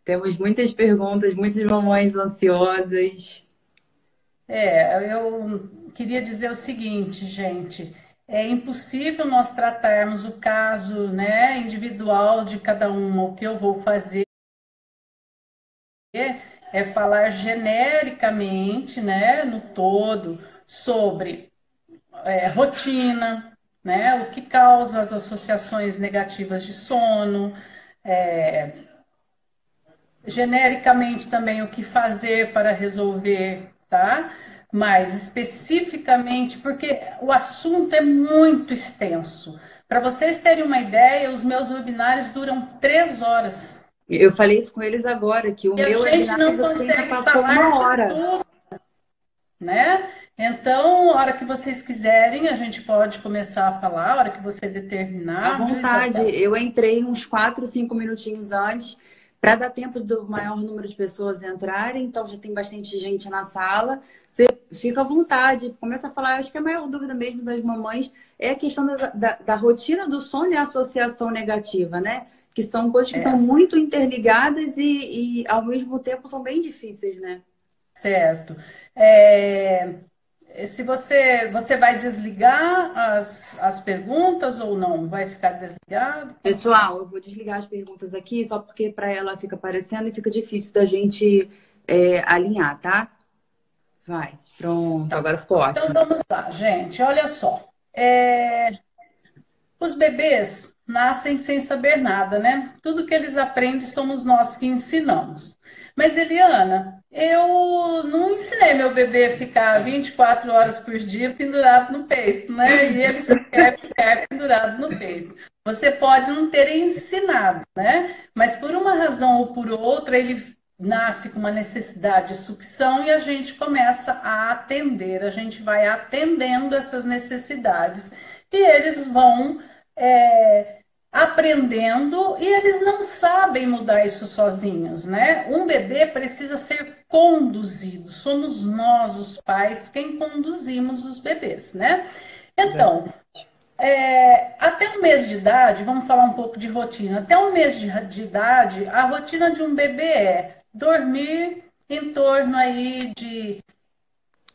Temos muitas perguntas, muitas mamães ansiosas. Eu queria dizer o seguinte, gente, é impossível nós tratarmos o caso, né, individual de cada uma. O que eu vou fazer é falar genericamente, né, no todo, sobre rotina, né, o que causa as associações negativas de sono, é, genericamente também o que fazer para resolver, tá? Mas especificamente, porque o assunto é muito extenso. Para vocês terem uma ideia, os meus webinários duram 3 horas. Eu falei isso com eles agora, que o E a meu gente webinar não você ainda consegue passou falar uma de hora. tudo, né? Então, a hora que vocês quiserem, a gente pode começar a falar, a hora que você À determinar, viu, vontade, Isabel? eu entrei uns 4, 5 minutinhos antes para dar tempo do maior número de pessoas entrarem, então já tem bastante gente na sala. Você fica à vontade, começa a falar. Acho que a maior dúvida mesmo das mamães é a questão da rotina do sono e a associação negativa, né? Que são coisas que estão É, muito interligadas e ao mesmo tempo são bem difíceis, né? certo. É, se você vai desligar as perguntas ou não? Vai ficar desligado? Como que é? Pessoal, eu vou desligar as perguntas aqui, só porque para ela fica aparecendo e fica difícil da gente alinhar, tá? Vai, pronto, Tá. agora ficou Então ótimo. vamos lá, gente. Olha só. Os bebês nascem sem saber nada, né? Tudo que eles aprendem somos nós que ensinamos. Mas, Eliana, eu não ensinei meu bebê a ficar 24 horas por dia pendurado no peito, né? E ele só quer ficar pendurado no peito. Você pode não ter ensinado, né? Mas por uma razão ou por outra, ele nasce com uma necessidade de sucção e a gente começa a atender, a gente vai atendendo essas necessidades e eles vão aprendendo e eles não sabem mudar isso sozinhos, né? Um bebê precisa ser conduzido, somos nós, os pais, quem conduzimos os bebês, né? Então, Exatamente. até um mês de idade, vamos falar um pouco de rotina. Até um mês de idade, a rotina de um bebê é dormir em torno aí de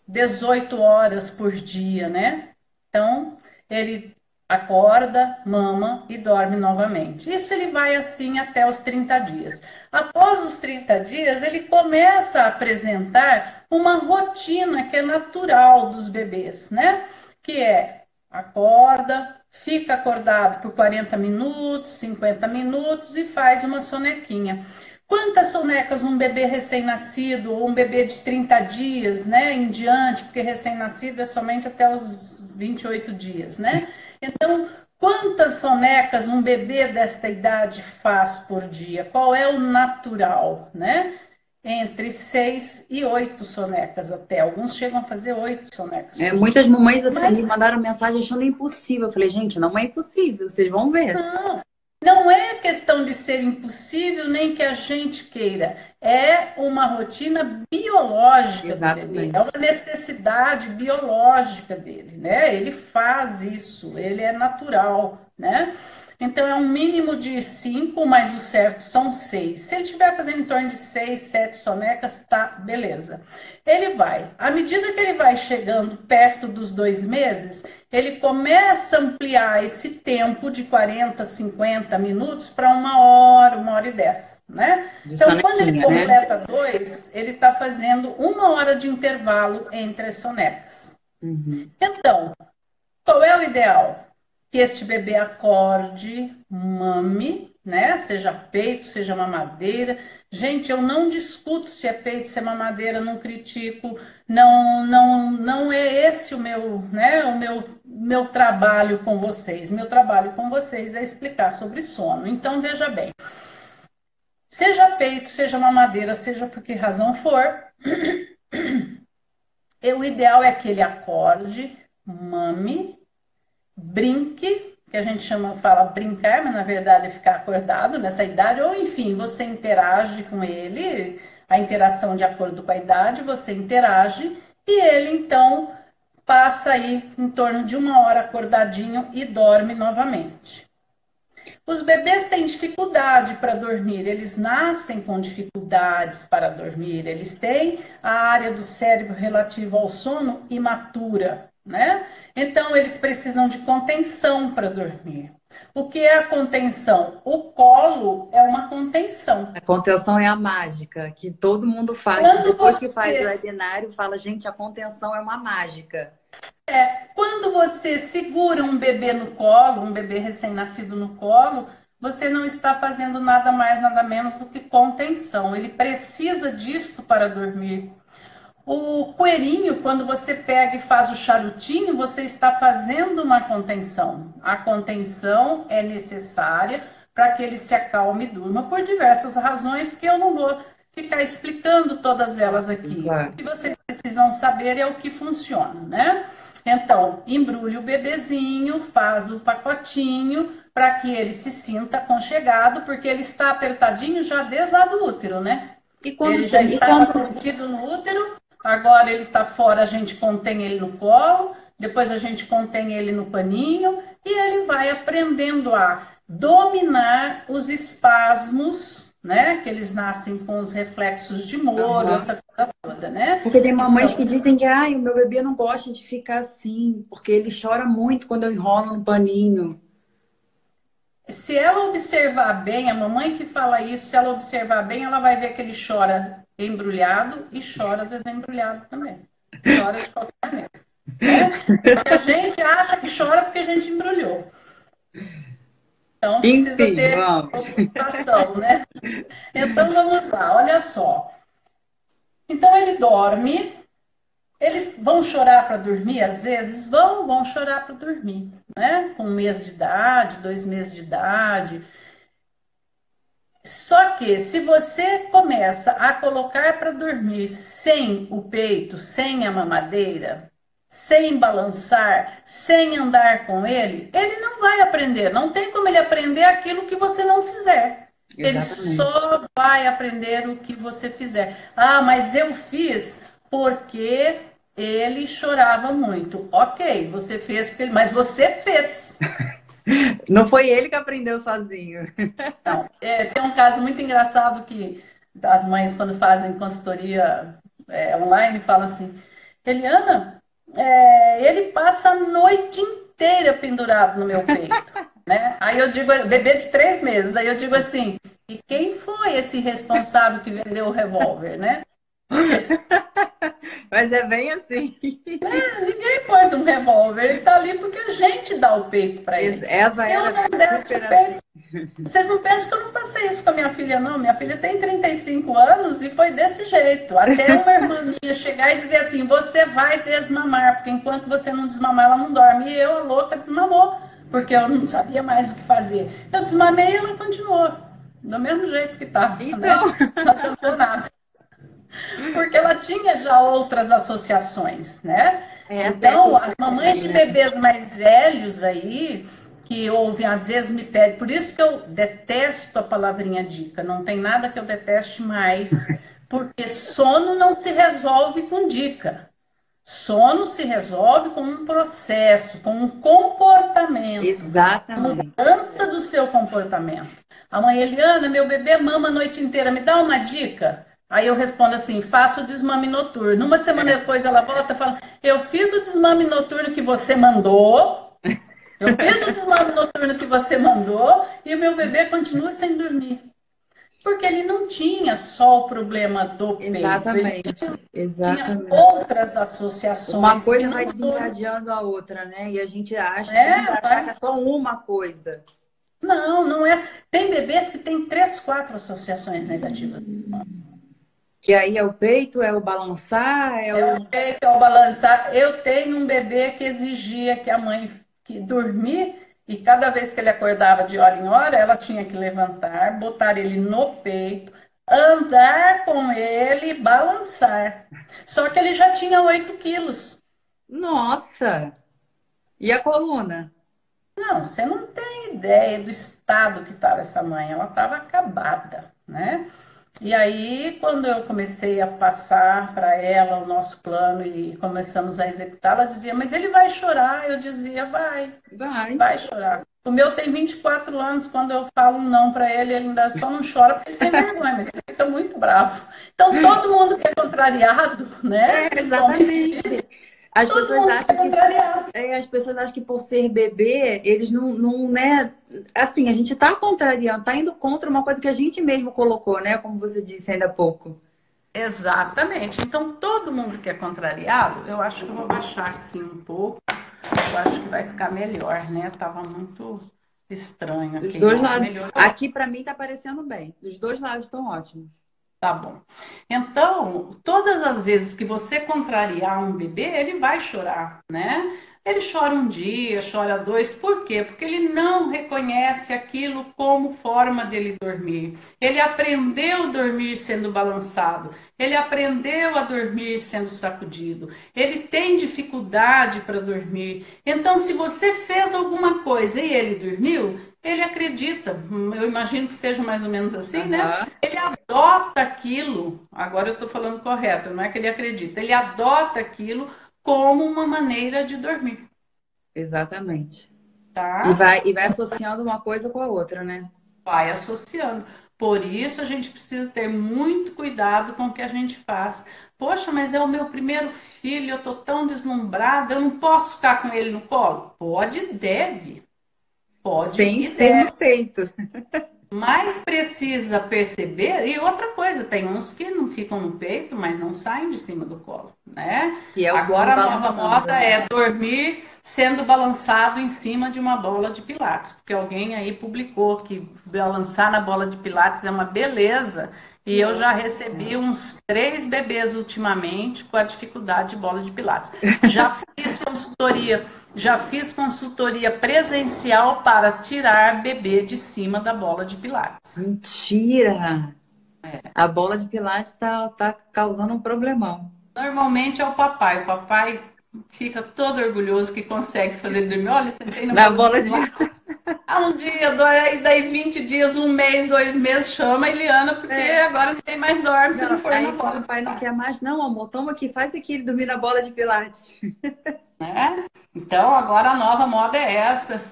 18 horas por dia, né? Então, ele acorda, mama e dorme novamente. Isso ele vai assim até os 30 dias. Após os 30 dias, ele começa a apresentar uma rotina que é natural dos bebês, né? Que é acorda, fica acordado por 40 minutos, 50 minutos e faz uma sonequinha. Quantas sonecas um bebê recém-nascido ou um bebê de 30 dias, né, em diante, porque recém-nascido é somente até os 28 dias, né? Então, quantas sonecas um bebê desta idade faz por dia? Qual é o natural, né? Entre 6 e 8 sonecas até. Alguns chegam a fazer 8 sonecas por Muitas dia. mamães me Mas mandaram mensagem achando impossível. Eu falei, gente, não é impossível, vocês vão ver. não é questão de ser impossível nem que a gente queira. É uma rotina biológica do bebê, é uma Exatamente. necessidade biológica dele, né? Ele faz isso, ele é natural, né? Então é um mínimo de 5, mas o certo são 6. Se ele estiver fazendo em torno de 6, 7 sonecas, tá beleza. Ele vai, à medida que ele vai chegando perto dos 2 meses, ele começa a ampliar esse tempo de 40, 50 minutos para 1 hora, 1 hora e 10, né? De Então, quando ele sonequinha, né? completa 2, ele está fazendo 1 hora de intervalo entre as sonecas. Uhum. Então, qual é o ideal? Que este bebê acorde, mame, né? Seja peito, seja mamadeira. Gente, eu não discuto se é peito, se é mamadeira, não critico. Não é esse o meu, né? O meu trabalho com vocês. Meu trabalho com vocês é explicar sobre sono. Então, veja bem. Seja peito, seja mamadeira, seja por que razão for, o ideal é que ele acorde, mame, brinque, que a gente fala brincar, mas na verdade é ficar acordado nessa idade, ou enfim, você interage com ele, a interação de acordo com a idade, você interage, e ele então passa aí em torno de 1 hora acordadinho e dorme novamente. Os bebês têm dificuldade para dormir, eles nascem com dificuldades para dormir, eles têm a área do cérebro relativa ao sono imatura, né? Então, eles precisam de contenção para dormir. O que é a contenção? O colo é uma contenção. A contenção é a mágica, que todo mundo faz. Quando Depois que faz o você, webinário, fala, gente, a contenção é uma mágica. quando você segura um bebê no colo, um bebê recém-nascido no colo, você não está fazendo nada mais, nada menos do que contenção. Ele precisa disso para dormir. O coelhinho, quando você pega e faz o charutinho, você está fazendo uma contenção. A contenção é necessária para que ele se acalme e durma por diversas razões que eu não vou ficar explicando todas elas aqui. Claro. O que vocês precisam saber é o que funciona, né? Então, embrulhe o bebezinho, faz o pacotinho para que ele se sinta aconchegado, porque ele está apertadinho já desde lá do útero, né? Ele já estava contido no útero, agora ele está fora, a gente contém ele no colo, depois a gente contém ele no paninho e ele vai aprendendo a dominar os espasmos, né? Que eles nascem com os reflexos de Moro, essa coisa toda, né? Porque tem mamães que dizem que o meu bebê não gosta de ficar assim, porque ele chora muito quando eu enrolo no paninho. Se ela observar bem, a mamãe que fala isso, se ela observar bem, ela vai ver que ele chora embrulhado e chora desembrulhado também. Chora de qualquer maneira. Né? Porque a gente acha que chora porque a gente embrulhou. Então precisa ter observação, né? Então vamos lá, olha só. Então ele dorme. Eles vão chorar para dormir, às vezes? Vão chorar para dormir, né? Com 1 mês de idade, 2 meses de idade. Só que se você começa a colocar para dormir sem o peito, sem a mamadeira, sem balançar, sem andar com ele, ele não vai aprender. Não tem como ele aprender aquilo que você não fizer. Exatamente. Ele só vai aprender o que você fizer. Ah, mas eu fiz porque ele chorava muito. Ok, você fez porque ele... Mas você fez. Não foi ele que aprendeu sozinho. Não. Tem um caso muito engraçado que as mães, quando fazem consultoria online, falam assim: Eliana, ele passa a noite inteira pendurado no meu peito. Né? Aí eu digo, bebê de 3 meses, aí eu digo assim: e quem foi esse responsável que vendeu o revólver, né? Mas é bem assim. Ninguém pôs um revólver, ele tá ali porque a gente dá o peito para ele. Se eu não desse o peito, vocês não pensam que eu não passei isso com a minha filha, não. Minha filha tem 35 anos e foi desse jeito. Até uma irmã minha chegar e dizer assim: você vai desmamar, porque enquanto você não desmamar, ela não dorme. E eu, a louca, desmamou, porque eu não sabia mais o que fazer. Eu desmamei e ela continuou, do mesmo jeito que estava. Então... né? Não adiantou nada. Porque ela tinha já outras associações, né? Então, as mamães de bebês mais velhos aí, que ouvem, às vezes me pedem, por isso que eu detesto a palavrinha dica, não tem nada que eu deteste mais, porque sono não se resolve com dica. Sono se resolve com um processo, com um comportamento. Exatamente. Mudança do seu comportamento. A mãe, Eliana, meu bebê mama a noite inteira, me dá uma dica? Aí eu respondo assim: faço o desmame noturno. Uma semana depois ela volta e fala: eu fiz o desmame noturno que você mandou. Eu fiz o desmame noturno que você mandou e o meu bebê continua sem dormir. Porque ele não tinha só o problema do peito. Exatamente. Tinha outras associações. Uma coisa vai desencadeando a outra, né? E a gente acha que é só uma coisa. Não é. Tem bebês que têm 3, 4 associações negativas. Que aí é o peito, é o balançar, o peito, é o balançar. Eu tenho um bebê que exigia que a mãe dormir e cada vez que ele acordava de hora em hora, ela tinha que levantar, botar ele no peito, andar com ele e balançar. Só que ele já tinha 8 quilos. Nossa! E a coluna? Não, você não tem ideia do estado que estava essa mãe. Ela estava acabada, né? E aí, quando eu comecei a passar para ela o nosso plano e começamos a executar, ela dizia: mas ele vai chorar. Eu dizia: vai chorar. O meu tem 24 anos, quando eu falo não para ele, ele ainda só não chora porque ele tem vergonha, mas ele fica muito bravo. Então, todo mundo que é contrariado, né? Principalmente Exatamente. As todo pessoas mundo que é acham que contrariado. as pessoas acham que por ser bebê, eles não, né? Assim, a gente tá contrariando, tá indo contra uma coisa que a gente mesmo colocou, né? Como você disse ainda há pouco. Exatamente. Então, todo mundo que é contrariado, eu acho que eu vou baixar assim um pouco. Eu acho que vai ficar melhor, né? Tava muito estranho Dos aqui. dois Não, lados. melhorou. Aqui, para mim, tá parecendo bem. Os dois lados estão ótimos. Tá bom. Então, todas as vezes que você contrariar um bebê, ele vai chorar, né? Ele chora um dia, chora dois. Por quê? Porque ele não reconhece aquilo como forma dele dormir. Ele aprendeu a dormir sendo balançado. Ele aprendeu a dormir sendo sacudido. Ele tem dificuldade para dormir. Então, se você fez alguma coisa e ele dormiu, ele acredita. Eu imagino que seja mais ou menos assim, né? Aham, Ele adota aquilo, agora eu estou falando correto, não é que ele acredita, ele adota aquilo como uma maneira de dormir, exatamente. tá? E vai associando uma coisa com a outra, né? Vai associando. Por isso a gente precisa ter muito cuidado com o que a gente faz. Poxa, mas é o meu primeiro filho, eu estou tão deslumbrada, eu não posso ficar com ele no colo? Pode e deve. Pode Sem e ser deve. no peito. Mas precisa perceber, e outra coisa, tem uns que não ficam no peito, mas não saem de cima do colo, né? Que é o dormir Agora a nova balançando, moda né? é dormir sendo balançado em cima de uma bola de pilates, porque alguém aí publicou que balançar na bola de pilates é uma beleza, e eu já recebi uns 3 bebês ultimamente com a dificuldade de bola de pilates. Já fiz consultoria Já fiz consultoria presencial para tirar bebê de cima da bola de pilates. Mentira! A bola de pilates tá causando um problemão. Normalmente é o papai. O papai fica todo orgulhoso que consegue fazer ele dormir. Olha, sentei na Na bola de bola de pilates. Ah, um dia, dois, daí 20 dias, um mês, 2 meses, chama a Eliana, porque É. agora ninguém mais dorme se não Não, for na aí o bola de papai não pilates. quer mais, não, amor. Toma aqui, faz aqui ele dormir na bola de pilates. Né? Então agora a nova moda é essa,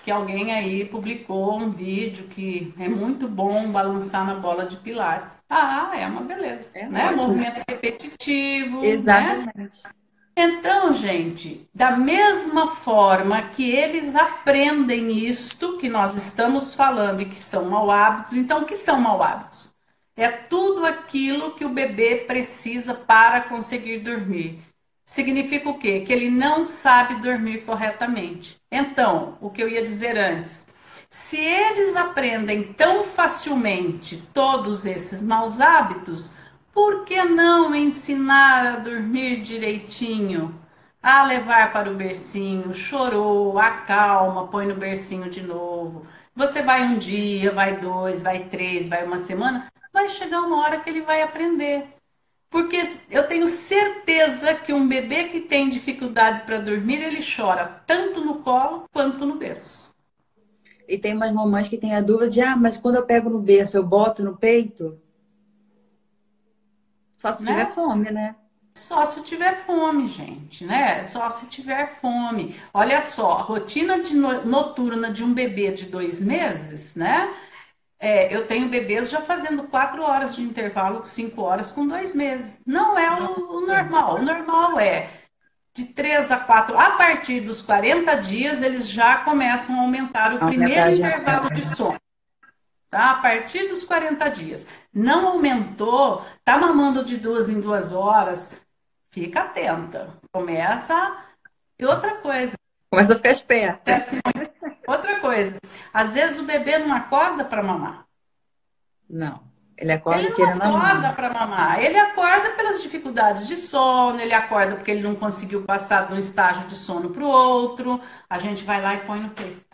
que alguém aí publicou um vídeo que é muito bom balançar na bola de pilates. Ah, é uma beleza, É né? ótimo. Movimento repetitivo, né? Exatamente. Então, gente, da mesma forma que eles aprendem isto que nós estamos falando e que são mau hábitos, então o que são mau hábitos? É tudo aquilo que o bebê precisa para conseguir dormir. Significa o quê? Que ele não sabe dormir corretamente. Então, o que eu ia dizer antes, se eles aprendem tão facilmente todos esses maus hábitos, por que não ensinar a dormir direitinho? A levar para o bercinho, chorou, acalma, põe no bercinho de novo. Você vai um dia, vai 2, vai 3, vai uma semana, vai chegar uma hora que ele vai aprender. Porque eu tenho certeza que um bebê que tem dificuldade para dormir, ele chora tanto no colo quanto no berço. E tem umas mamães que têm a dúvida de, mas quando eu pego no berço, eu boto no peito? Só se tiver Né? fome, né? Só se tiver fome, gente, né? Só se tiver fome. Olha só, a rotina noturna de um bebê de 2 meses, né? Eu tenho bebês já fazendo 4 horas de intervalo, 5 horas com 2 meses. Não é o Nossa, normal. O normal é de 3 a 4. A partir dos 40 dias, eles já começam a aumentar o aumentar primeiro a intervalo janela. de sono. Tá? A partir dos 40 dias. Não aumentou, tá mamando de 2 em 2 horas, fica atenta. Começa. E outra coisa, Começa a ficar é esperta. assim, outra coisa, às vezes o bebê não acorda para mamar. Não. Ele Ele acorda não querendo a acorda mãe. para mamar, ele acorda pelas dificuldades de sono, ele acorda porque ele não conseguiu passar de um estágio de sono para o outro. A gente vai lá e põe no peito.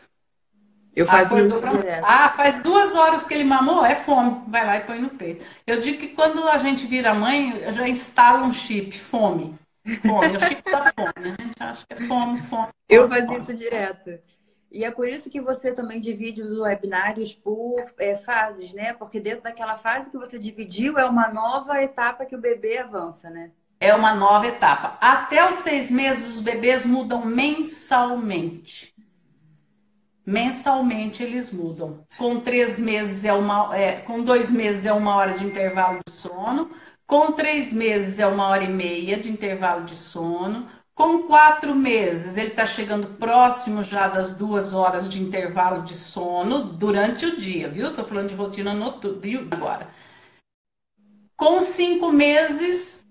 Eu fazia Acordou isso para. direto. Ah, faz 2 horas que ele mamou, é fome. Vai lá e põe no peito. Eu digo que quando a gente vira mãe, já instala um chip, fome. Fome, é o chip da fome, né? A gente acha que é fome, fome, Eu fome, fazia fome. isso direto. E é por isso que você também divide os webinários por fases, né? Porque dentro daquela fase que você dividiu é uma nova etapa que o bebê avança, né? É uma nova etapa. Até os 6 meses, os bebês mudam mensalmente. mensalmente eles mudam. Com 3 meses com 2 meses é 1 hora de intervalo de sono, com 3 meses é 1 hora e meia de intervalo de sono, com 4 meses ele está chegando próximo já das 2 horas de intervalo de sono durante o dia, viu? Estou falando de rotina noturna agora. Com 5 meses,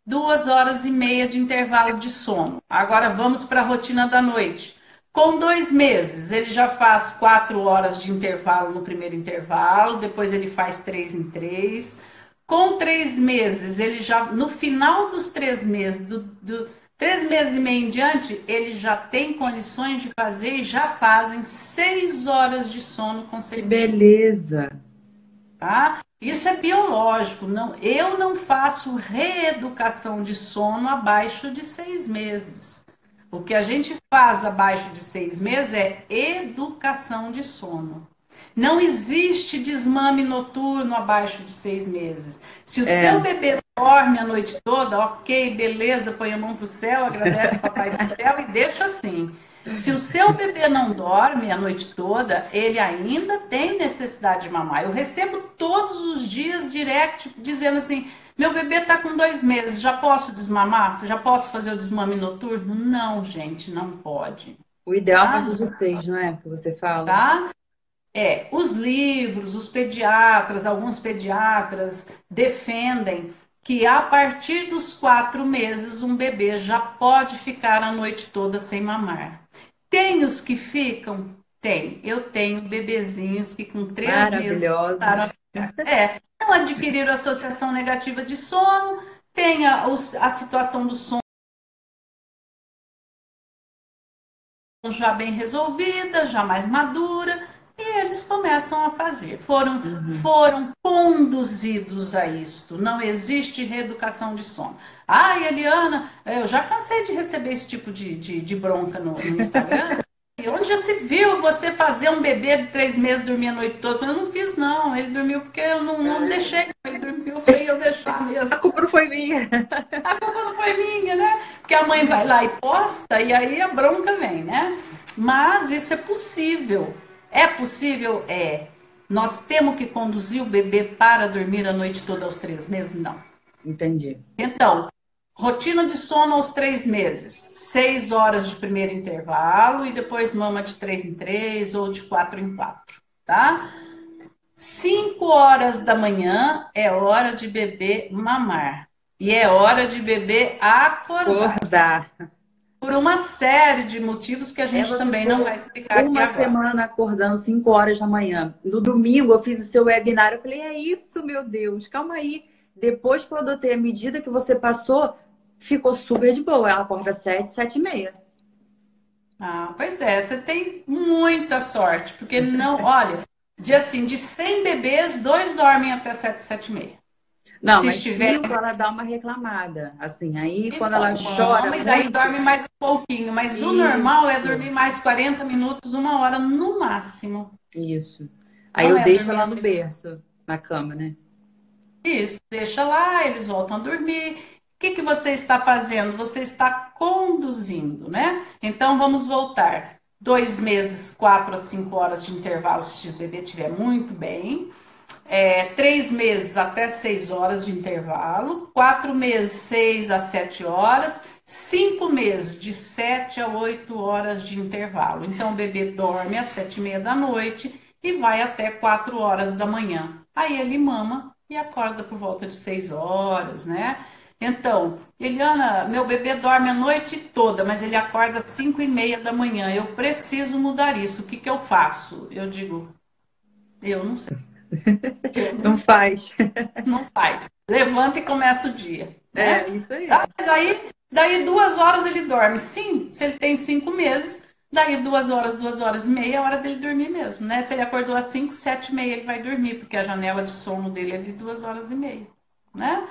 2 horas e meia de intervalo de sono. Agora vamos para a rotina da noite. Com 2 meses, ele já faz 4 horas de intervalo no primeiro intervalo, depois ele faz 3 em 3. Com 3 meses, ele já, no final dos 3 meses, 3 meses e meio em diante, ele já tem condições de fazer e já fazem 6 horas de sono Que consecutivas. beleza! Tá? Isso é biológico. Não, eu não faço reeducação de sono abaixo de 6 meses. O que a gente faz abaixo de 6 meses é educação de sono. Não existe desmame noturno abaixo de 6 meses. Se o seu bebê dorme a noite toda, ok, beleza, põe a mão pro céu, agradece o papai do céu e deixa assim. Se o seu bebê não dorme a noite toda, ele ainda tem necessidade de mamar. Eu recebo todos os dias direct dizendo assim: meu bebê está com 2 meses, já posso desmamar? Já posso fazer o desmame noturno? Não, gente, não pode. O ideal é a Tá? partir de 6, não é? Que você fala. Tá? Os livros, os pediatras, alguns pediatras defendem que a partir dos 4 meses um bebê já pode ficar a noite toda sem mamar. Tem os que ficam? Tem. Eu tenho bebezinhos que com 3 meses começaram Maravilhosos. a ficar. Não adquiriram associação negativa de sono, tem a situação do sono já bem resolvida, já mais madura, e eles começam a fazer. Foram conduzidos a isto. Não existe reeducação de sono. Ai, Eliana, eu já cansei de receber esse tipo de bronca no Instagram. E onde já se viu você fazer um bebê de 3 meses dormir a noite toda? Eu não fiz, não. Ele dormiu porque eu não deixei. Ele dormiu sem eu deixar mesmo. A culpa não foi minha. A culpa não foi minha, né? Porque a mãe vai lá e posta e aí a bronca vem, né? Mas isso é possível. É possível? É. Nós temos que conduzir o bebê para dormir a noite toda aos 3 meses? Não. Entendi. Então, rotina de sono aos 3 meses. 6 horas de primeiro intervalo e depois mama de 3 em 3 ou de 4 em 4, tá? 5 horas da manhã é hora de bebê mamar. E é hora de bebê acordar. Acordar. Por uma série de motivos que a gente Ela também ficou não vai explicar aqui uma agora. semana acordando 5 horas da manhã. No domingo eu fiz o seu webinar. Eu falei, é isso, meu Deus, calma aí. Depois que eu adotei a medida que você passou, ficou super de boa. Ela acorda 7, 7h30. Ah, pois é, você tem muita sorte, porque não, olha, de 100 bebês, 2 dormem até 7, 7h30. Não, Se mas estiver 5 ela dá uma reclamada. Assim, aí quando ela Então, chora e daí muito. dorme mais um pouquinho, mas o normal é dormir mais 40 minutos, 1 hora no máximo. Isso. Aí Não eu é deixo dormir ela no até berço, na cama, né? isso, deixa lá, eles voltam a dormir. O que que você está fazendo? Você está conduzindo, né? Então vamos voltar. 2 meses, 4 a 5 horas de intervalo, se o bebê estiver muito bem. 3 meses até 6 horas de intervalo, 4 meses, 6 a 7 horas, 5 meses, de 7 a 8 horas de intervalo. Então, o bebê dorme às 7h30 da noite e vai até 4 horas da manhã. Aí ele mama e acorda por volta de 6 horas, né? Então, Eliana, meu bebê dorme a noite toda, mas ele acorda às 5h30 da manhã. Eu preciso mudar isso. O que que eu faço? Eu digo, eu não sei. Não faz. Não faz. Levanta e começa o dia, É, né? isso aí. Ah, mas daí 2 horas ele dorme. Sim, se ele tem 5 meses, daí 2 horas, 2 horas e meia é hora dele dormir mesmo, né? Se ele acordou às 5, 7h30 ele vai dormir, porque a janela de sono dele é de 2 horas e meia, né?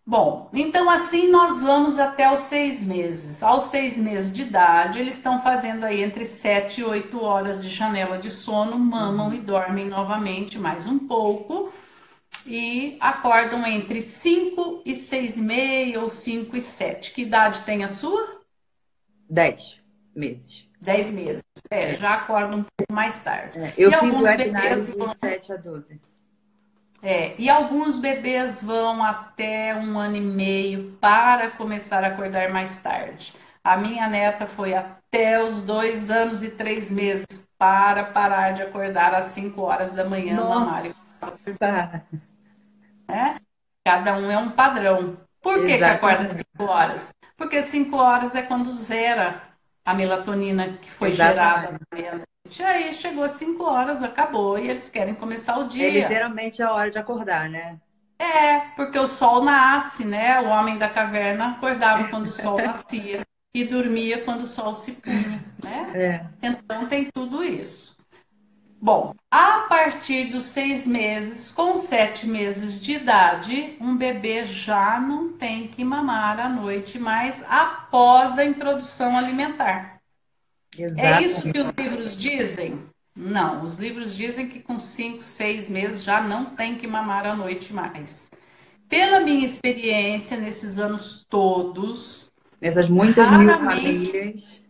Bom, então assim nós vamos até os 6 meses. Aos 6 meses de idade, eles estão fazendo aí entre 7 e 8 horas de janela de sono, mamam e dormem novamente mais um pouco e acordam entre 5 e 6h30 ou 5 e 7. Que idade tem a sua? 10 meses. 10 meses. É, Já acorda um pouco mais tarde. eu E fiz o alguns webinário bebês de vão, 7 a 12. e alguns bebês vão até 1 ano e meio para começar a acordar mais tarde. A minha neta foi até os 2 anos e 3 meses para parar de acordar às 5 horas da manhã, mamar e Nossa! cada um é um padrão. Por que que acorda às Exatamente, 5 horas? Porque 5 horas é quando zera a melatonina que foi gerada exatamente. na meia-noite. Aí chegou às 5 horas, acabou, e eles querem começar o É dia. literalmente a hora de acordar, né? Porque o sol nasce, né? O homem da caverna acordava quando o sol nascia e dormia quando o sol se punha, né? É. Então tem tudo isso. Bom, a partir dos 6 meses, com 7 meses de idade, um bebê já não tem que mamar à noite mais após a introdução alimentar. É isso que os Exatamente. livros dizem? Não, os livros dizem que com 5, 6 meses já não tem que mamar à noite mais. Pela minha experiência nesses anos todos, Nessas muitas mil raramente famílias.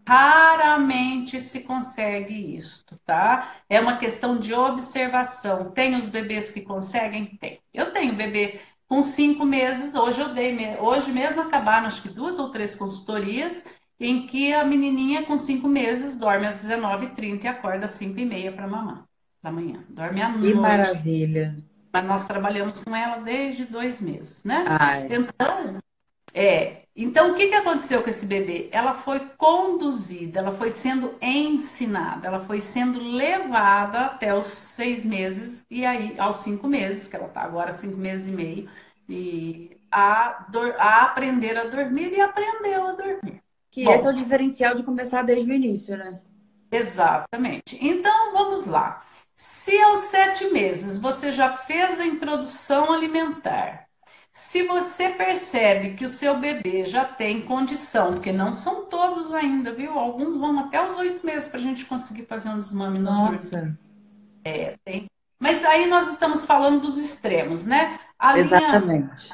Raramente se consegue isto, tá? É uma questão de observação. Tem os bebês que conseguem? Tem. Eu tenho bebê com 5 meses, hoje mesmo acabaram acho que 2 ou 3 consultorias em que a menininha com 5 meses dorme às 19h30 e acorda às 5h30 para mamar da manhã. Dorme à Que noite, maravilha. mas nós trabalhamos com ela desde 2 meses, né? Ai, Então o que que aconteceu com esse bebê? Ela foi conduzida, ela foi sendo ensinada, ela foi sendo levada até os 6 meses e aí aos 5 meses, que ela está agora 5 meses e meio, e a aprender a dormir e aprendeu a dormir. que esse é o Bom, diferencial de começar desde o início, né? exatamente. Então vamos lá. Se aos 7 meses você já fez a introdução alimentar, se você percebe que o seu bebê já tem condição, porque não são todos ainda, viu? Alguns vão até os 8 meses para a gente conseguir fazer um desmame noturno. Nossa, Mas aí nós estamos falando dos extremos, né? exatamente.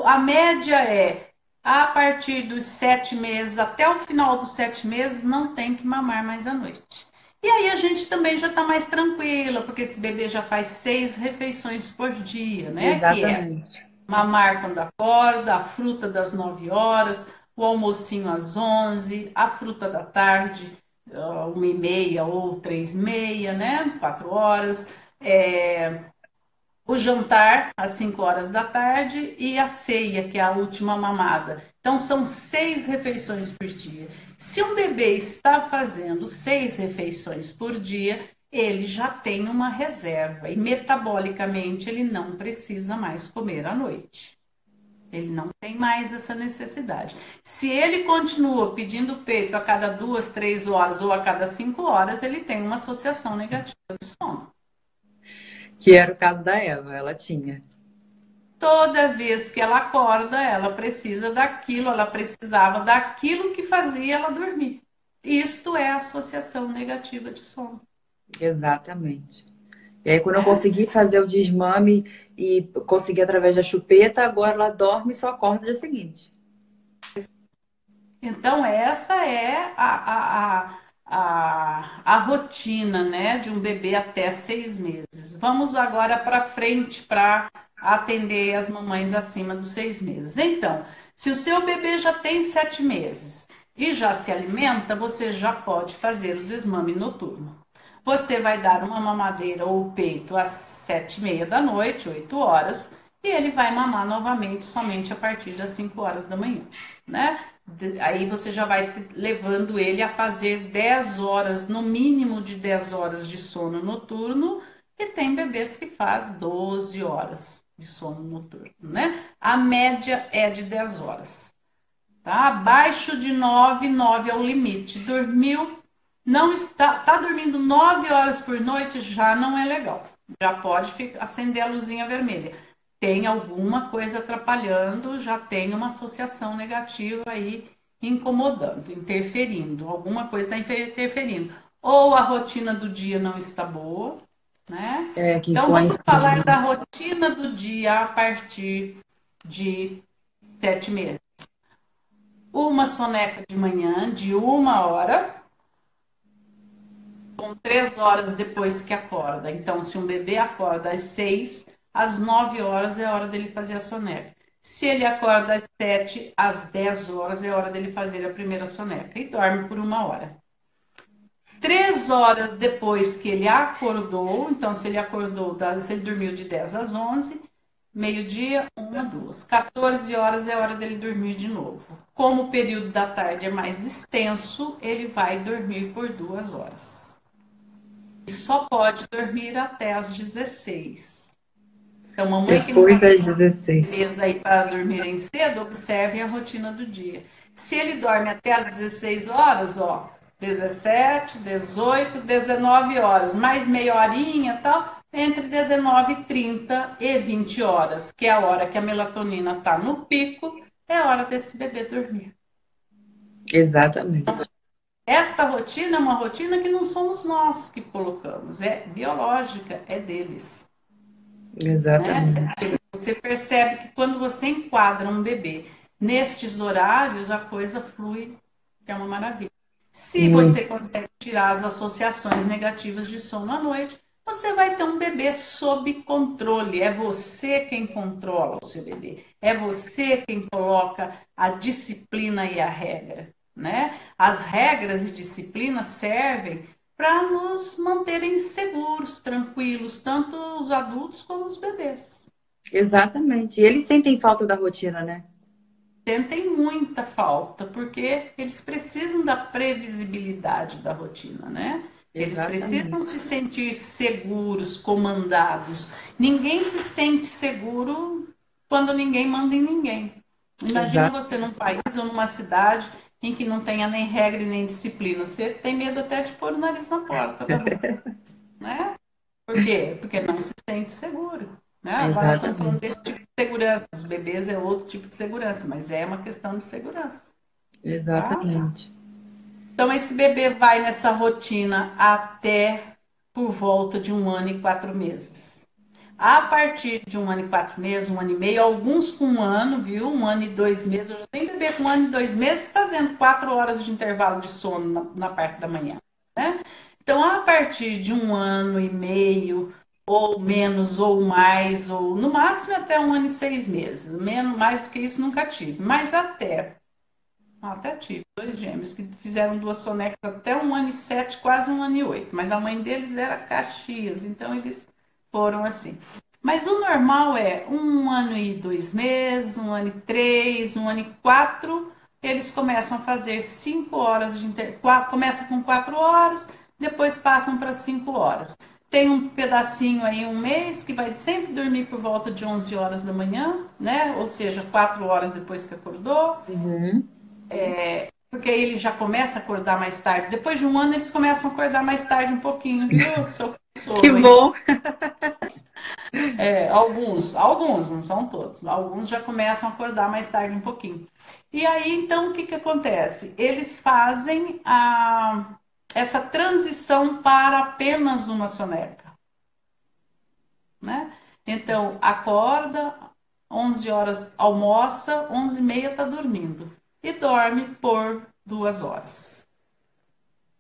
A média é a partir dos 7 meses até o final dos 7 meses não tem que mamar mais à noite. E aí a gente também já está mais tranquila, porque esse bebê já faz 6 refeições por dia, né? Que é Exatamente. mamar quando acorda, a fruta das 9 horas, o almocinho às 11, a fruta da tarde, 1h30 ou 3h30, né? 4 horas. O jantar às 5 horas da tarde e a ceia, que é a última mamada. Então, são 6 refeições por dia. Se um bebê está fazendo 6 refeições por dia, ele já tem uma reserva e metabolicamente ele não precisa mais comer à noite. Ele não tem mais essa necessidade. Se ele continua pedindo peito a cada 2, 3 horas ou a cada 5 horas, ele tem uma associação negativa do sono. Que era o caso da Eva, ela tinha. Toda vez que ela acorda, ela precisa daquilo, ela precisava daquilo que fazia ela dormir. Isto é associação negativa de sono, Exatamente. E aí, quando eu né? consegui fazer o desmame e consegui através da chupeta, agora ela dorme e só acorda no dia seguinte. Então, essa é a rotina, né, de um bebê até 6 meses. Vamos agora para frente para atender as mamães acima dos 6 meses. Então, se o seu bebê já tem 7 meses e já se alimenta, você já pode fazer o desmame noturno. Você vai dar uma mamadeira ou peito às 7h30 da noite, 8 horas, e ele vai mamar novamente somente a partir das 5 horas da manhã, né? Aí você já vai levando ele a fazer 10 horas, no mínimo de 10 horas de sono noturno, e tem bebês que faz 12 horas de sono noturno, né? A média é de 10 horas, tá? Abaixo de 9, 9 é o limite. Dormiu, não está dormindo 9 horas por noite, já não é legal. Já pode acender a luzinha vermelha. Tem alguma coisa atrapalhando, já tem uma associação negativa aí incomodando, interferindo. Alguma coisa está interferindo. Ou a rotina do dia não está boa, né? É, que Então vamos influencia. falar da rotina do dia a partir de 7 meses. Uma soneca de manhã de 1 hora, com 3 horas depois que acorda. Então, se um bebê acorda às 6, às 9 horas é a hora dele fazer a soneca. Se ele acorda às 7, às 10 horas é a hora dele fazer a primeira soneca e dorme por 1 hora. 3 horas depois que ele acordou, então se ele acordou, se ele dormiu de 10 às 11, meio-dia, 1, 2. 14 horas é a hora dele dormir de novo. Como o período da tarde é mais extenso, ele vai dormir por 2 horas. E só pode dormir até às 16. Então, mamãe que não Depois das tem 16. beleza aí para dormirem cedo, observe a rotina do dia. Se ele dorme até às 16 horas, ó, 17, 18, 19 horas, mais meia horinha e tal, entre 19h30 e 20 horas, que é a hora que a melatonina está no pico, é a hora desse bebê dormir. Exatamente. Esta rotina é uma rotina que não somos nós que colocamos, é biológica, é deles. Exatamente. Né? Você percebe que quando você enquadra um bebê nestes horários, a coisa flui, que é uma maravilha. Se você consegue tirar as associações negativas de sono à noite, você vai ter um bebê sob controle. É você quem controla o seu bebê. É você quem coloca a disciplina e a regra. Né? As regras e disciplinas servem para nos manterem seguros, tranquilos, tanto os adultos como os bebês. Exatamente. E eles sentem falta da rotina, né? Sentem muita falta, porque eles precisam da previsibilidade da rotina, né? Eles precisam Exatamente. se sentir seguros, comandados. Ninguém se sente seguro quando ninguém manda em ninguém. Imagina Exato. você num país ou numa cidade em que não tenha nem regra e nem disciplina. Você tem medo até de pôr o nariz na porta da rua, né? Por quê? Porque não se sente seguro. Né? Agora nós estamos falando Exatamente. desse tipo de segurança. Os bebês é outro tipo de segurança, mas é uma questão de segurança. Tá? Exatamente. Então, esse bebê vai nessa rotina até por volta de 1 ano e 4 meses. A partir de 1 ano e 4 meses, 1 ano e meio, alguns com 1 ano, viu? 1 ano e 2 meses. Eu já tenho bebê com 1 ano e 2 meses fazendo 4 horas de intervalo de sono na parte da manhã. Né? Então, a partir de 1 ano e meio, ou menos, ou mais, ou no máximo até 1 ano e 6 meses. Menos, mais do que isso nunca tive. Mas até tive 2 gêmeos que fizeram 2 sonecas até 1 ano e 7, quase 1 ano e 8. Mas a mãe deles era Caxias, então eles foram assim. Mas o normal é 1 ano e 2 meses, 1 ano e 3, 1 ano e 4. Eles começam a fazer 5 horas de intervalo. Começa com 4 horas, depois passam para 5 horas. Tem um pedacinho aí, um mês, que vai sempre dormir por volta de 11 horas da manhã, né? Ou seja, 4 horas depois que acordou. Uhum. Porque aí ele já começa a acordar mais tarde. Depois de 1 ano, eles começam a acordar mais tarde um pouquinho, viu? Seu Que sogro, hein? bom! Alguns, não são todos. Alguns já começam a acordar mais tarde um pouquinho. E aí, então, o que que acontece? Eles fazem essa transição para apenas uma soneca, né? Então, acorda, 11 horas almoça, 11h30 tá dormindo. E dorme por 2 horas.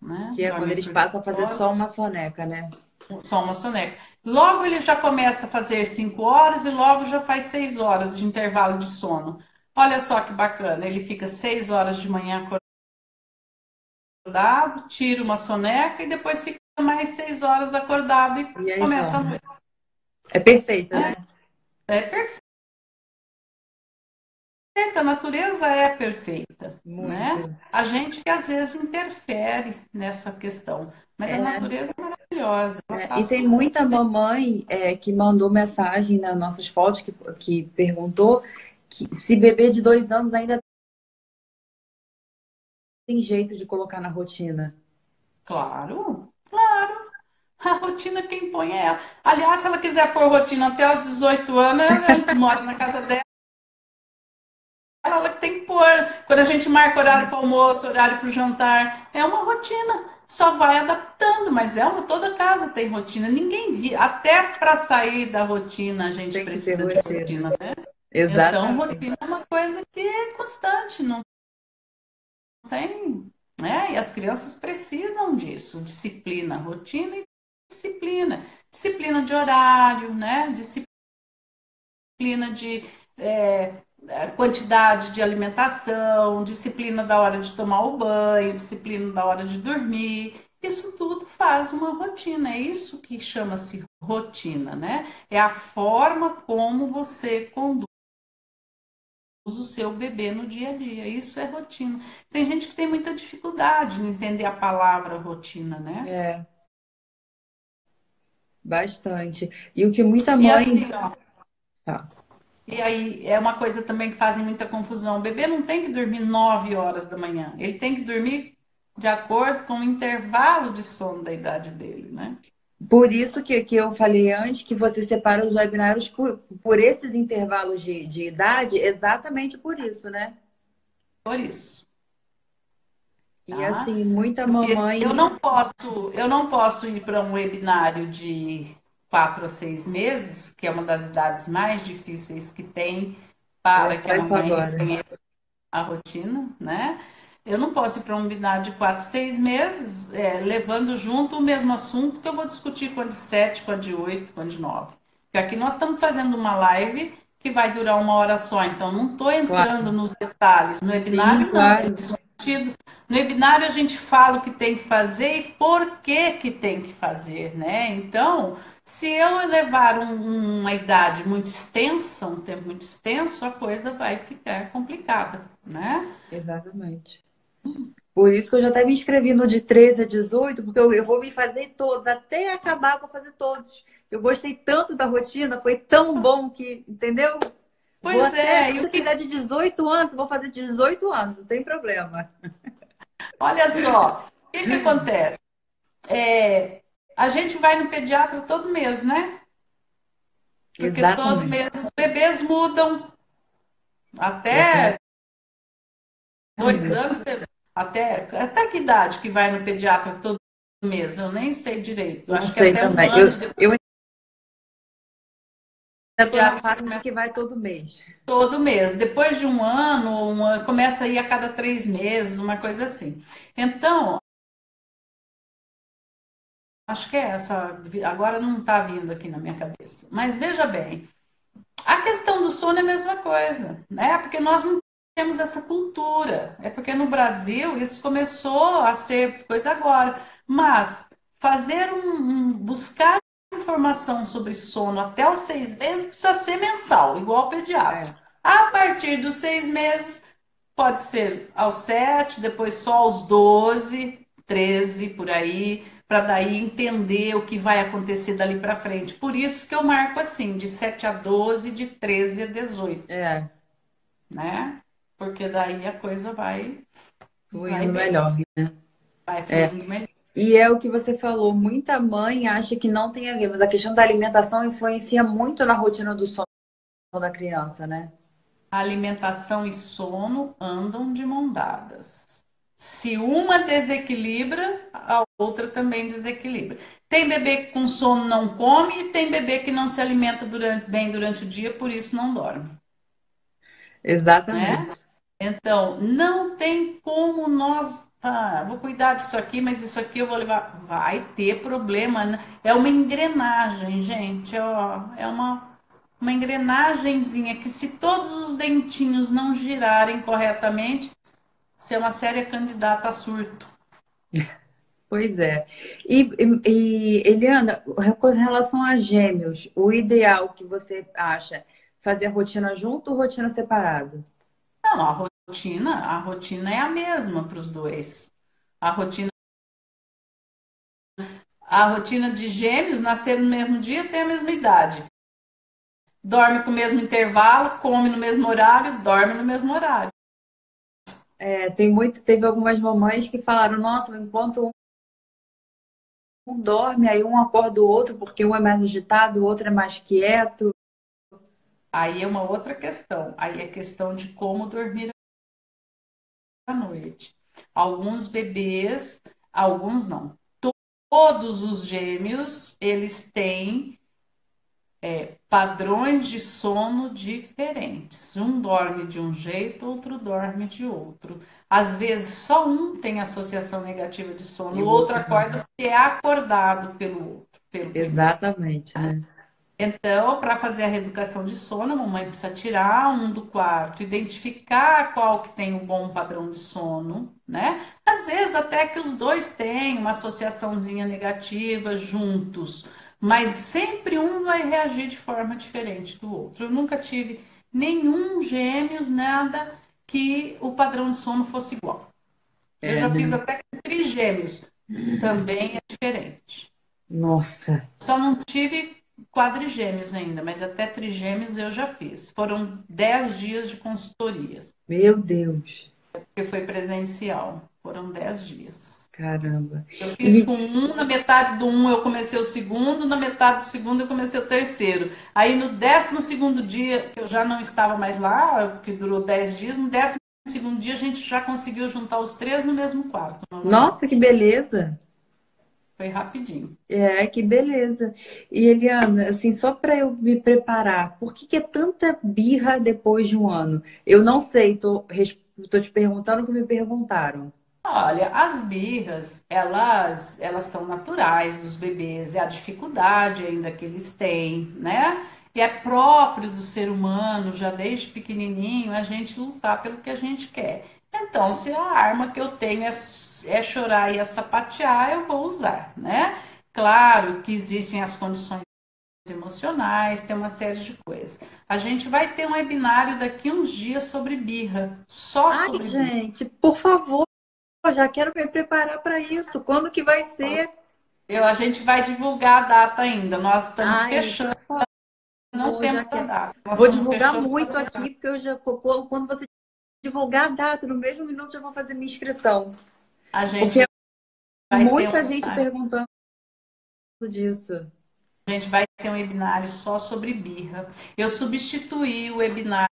Né? Que é quando Dorme eles por passam a 2 fazer horas, só uma soneca, né? só uma soneca. Logo ele já começa a fazer 5 horas e logo já faz 6 horas de intervalo de sono. Olha só que bacana, ele fica 6 horas de manhã acordado, tira uma soneca e depois fica mais 6 horas acordado e E aí começa a dorme. noite. É perfeito, Né? né? É perfeito, a natureza é perfeita, né? Muito. A gente que às vezes interfere nessa questão, mas a É, natureza é maravilhosa, ela é. E faz tem super muita mamãe que mandou mensagem nas nossas fotos que perguntou que se bebê de 2 anos ainda tem jeito de colocar na rotina. claro, claro. A rotina quem põe é ela. Aliás, se ela quiser pôr rotina até os 18 anos, ela mora na casa dela, ela que tem que pôr. Quando a gente marca horário para o almoço, horário para o jantar, é uma rotina. Só vai adaptando, mas toda casa tem rotina. Ninguém vive. Até para sair da rotina a gente Tem que ter precisa de rotina. rotina, né? Então, Exatamente. rotina é uma coisa que é constante, não tem. né? E as crianças precisam disso, disciplina, rotina e disciplina. Disciplina de horário, né? Disciplina de quantidade de alimentação, disciplina da hora de tomar o banho, disciplina da hora de dormir. Isso tudo faz uma rotina, é isso que chama-se rotina, né? É a forma como você conduz o seu bebê no dia a dia. Isso é rotina. Tem gente que tem muita dificuldade em entender a palavra rotina, né? É, bastante. E o que muita E mãe. assim, ó, Tá. e aí é uma coisa também que fazem muita confusão. O bebê não tem que dormir 9 horas da manhã. Ele tem que dormir de acordo com o intervalo de sono da idade dele, né? Por isso que eu falei antes que você separa os webinários por esses intervalos de idade, exatamente por isso, né? Por isso, E tá? assim, muita Porque eu mamãe. não posso, eu não posso ir para um webinário de 4 a 6 meses, que é uma das idades mais difíceis que tem Eu ia para que a falar isso mamãe agora. reconheça a rotina, né? Eu não posso ir para um webinar de 4 a 6 meses, levando junto o mesmo assunto que eu vou discutir com a de 7, com a de 8, com a de 9. Porque aqui nós estamos fazendo uma live que vai durar 1 hora só, então não estou entrando Claro. nos detalhes. No Sim, webinário, não. É claro. discutido. No webinário, a gente fala o que tem que fazer e por que tem que fazer, né? Então, se eu levar uma idade muito extensa, um tempo muito extenso, a coisa vai ficar complicada, né? Exatamente. Por isso que eu já até me inscrevi no de 13 a 18, porque eu vou me fazer todos, até acabar, eu vou fazer todos. Eu gostei tanto da rotina, foi tão bom que, entendeu? Vou Pois até, é, se e o você que, quiser de 18 anos, eu vou fazer de 18 anos, não tem problema. olha só, o que que acontece? É, a gente vai no pediatra todo mês, né? Porque todo Exatamente. mês os bebês mudam, até Exatamente. 2 anos, até que idade que vai no pediatra todo mês? Eu nem sei direito. Não Acho que sei até um também. ano depois Eu do ainda estou na pediatra fase de começa que vai todo mês. todo mês. Depois de um ano, começa a ir a cada 3 meses, uma coisa assim. Então, acho que é essa. Agora não está vindo aqui na minha cabeça. Mas veja bem, a questão do sono é a mesma coisa, né? Porque nós não temos essa cultura. É porque no Brasil isso começou a ser coisa agora. Mas fazer buscar informação sobre sono até os 6 meses precisa ser mensal, igual ao pediatra. É, A partir dos 6 meses, pode ser aos 7, depois só aos 12, 13 por aí, para daí entender o que vai acontecer dali para frente. Por isso que eu marco assim, de 7 a 12, de 13 a 18, é, né? Porque daí a coisa vai fluindo bem, melhor, né? vai É. fluindo melhor. E é o que você falou, muita mãe acha que não tem a ver, mas a questão da alimentação influencia muito na rotina do sono da criança, né? Alimentação e sono andam de mão dadas. Se uma desequilibra, a outra também desequilibra. Tem bebê que com sono não come e tem bebê que não se alimenta bem durante o dia, por isso não dorme, né? Exatamente. Então, não tem como nós. Ah, vou cuidar disso aqui, mas isso aqui eu vou levar. Vai ter problema, né? É uma engrenagem, gente. Ó, é uma engrenagenzinha que, se todos os dentinhos não girarem corretamente, você é uma séria candidata a surto. Pois é. Eliana, com relação a gêmeos, o ideal que você acha, fazer a rotina junto ou rotina separada? Não, a rotina é a mesma para os dois. A rotina, a rotina de gêmeos, nascer no mesmo dia, tem a mesma idade. Dorme com o mesmo intervalo, come no mesmo horário, dorme no mesmo horário. É, teve algumas mamães que falaram, nossa, enquanto um dorme, aí um acorda o outro, porque um é mais agitado, o outro é mais quieto. Aí é uma outra questão. Aí é questão de como dormir à noite. Alguns bebês, alguns não. Todos os gêmeos, eles têm padrões de sono diferentes. Um dorme de um jeito, outro dorme de outro. Às vezes só um tem associação negativa de sono, E o o outro outro não. acorda porque é acordado pelo outro, pelo primeiro. Exatamente, né? Então, para fazer a reeducação de sono, a mamãe precisa tirar um do quarto, identificar qual que tem um bom padrão de sono, né? Às vezes até que os dois têm uma associaçãozinha negativa juntos, mas sempre um vai reagir de forma diferente do outro. Eu nunca tive nenhum gêmeos, nada que o padrão de sono fosse igual. Eu É, já fiz né? até com trigêmeos, também é diferente. Nossa, Só não tive quadrigêmeos ainda, mas até trigêmeos eu já fiz. Foram 10 dias de consultorias, meu Deus, porque foi presencial. Foram 10 dias. caramba. Eu fiz E com um, na metade do um eu comecei o segundo, na metade do segundo eu comecei o terceiro. Aí no 12º dia, que eu já não estava mais lá, que durou 10 dias, no 12º dia a gente já conseguiu juntar os três no mesmo quarto, nossa, novamente. que beleza. Foi rapidinho. É, que beleza. E Eliana, assim, só para eu me preparar, por que que é tanta birra depois de um ano? Eu não sei, tô te perguntando o que me perguntaram. Olha, as birras, elas são naturais dos bebês, é a dificuldade ainda que eles têm, né? E é próprio do ser humano, já desde pequenininho, a gente lutar pelo que a gente quer. Então, se a arma que eu tenho é chorar e é sapatear, eu vou usar, né? Claro que existem as condições emocionais, tem uma série de coisas. A gente vai ter um webinário daqui uns dias sobre birra, só Ai, sobre birra. gente, por favor, já quero me preparar para isso. Quando que vai ser? A gente vai divulgar a data ainda. Nós estamos Ai, fechando, por não favor, já temos a quero. data. Nós Vou estamos divulgar fechando muito para aqui, porque eu já, quando você divulgar a data, no mesmo minuto já vou fazer minha inscrição. a Porque gente vai ter muita um, gente perguntando disso. a gente vai ter um webinário só sobre birra. Eu substituí o webinário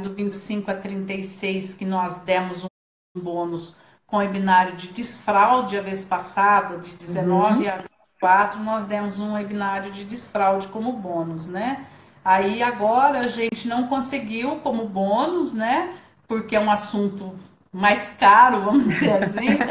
do 25 a 36 que nós demos um bônus com o webinário de desfraude a vez passada, de 19 Uhum. a 24, nós demos um webinário de desfraude como bônus, né? Aí agora a gente não conseguiu como bônus, né? Porque é um assunto mais caro, vamos dizer assim.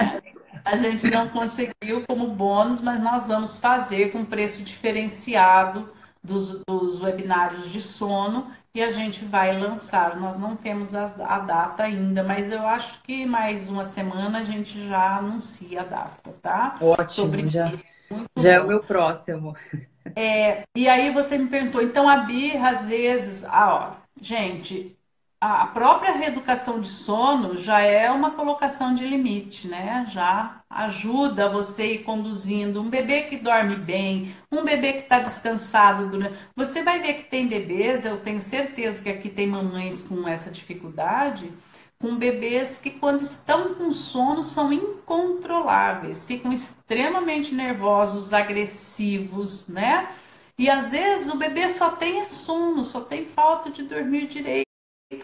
A gente não conseguiu como bônus, mas nós vamos fazer com preço diferenciado dos webinários de sono e a gente vai lançar. Nós não temos a data ainda, mas eu acho que mais uma semana a gente já anuncia a data, tá? Ótimo, Sobre já, muito já é o bom. meu próximo. E aí você me perguntou, então a birra, às vezes, gente, a própria reeducação de sono já é uma colocação de limite, né? Já ajuda você ir conduzindo um bebê que dorme bem, um bebê que está descansado durante. Você vai ver que tem bebês, eu tenho certeza que aqui tem mamães com essa dificuldade, com bebês que, quando estão com sono, são incontroláveis, ficam extremamente nervosos, agressivos, né? E às vezes o bebê só tem sono, só tem falta de dormir direito